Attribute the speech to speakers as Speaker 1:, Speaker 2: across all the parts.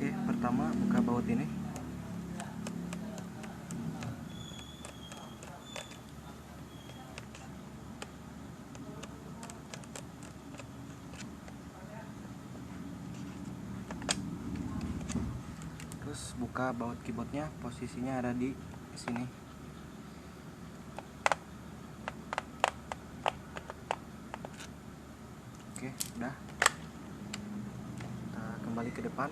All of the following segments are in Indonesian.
Speaker 1: Oke, pertama buka baut ini. Terus buka baut keyboardnya, posisinya ada di sini. Oke, udah. Kita kembali ke depan.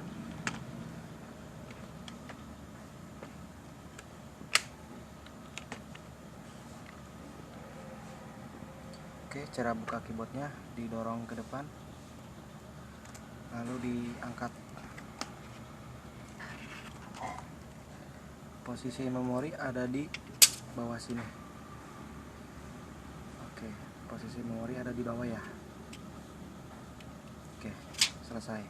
Speaker 1: Oke, cara buka keyboardnya didorong ke depan, lalu diangkat. Posisi memori ada di bawah sini. Oke, posisi memori ada di bawah ya. Oke, selesai.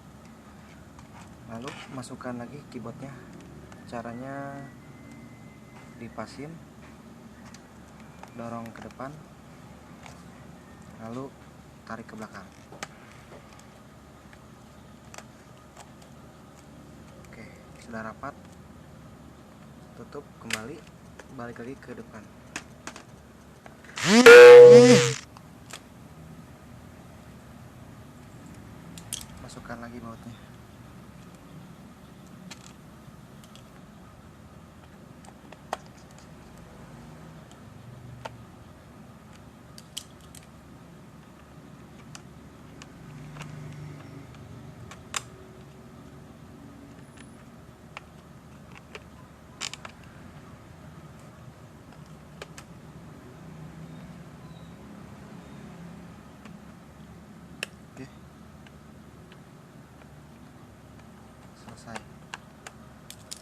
Speaker 1: Lalu masukkan lagi keyboardnya. Caranya dipasin, dorong ke depan, lalu tarik ke belakang. Oke, sudah rapat. Tutup kembali, balik lagi ke depan. Masukkan lagi bautnya. Oke, selesai.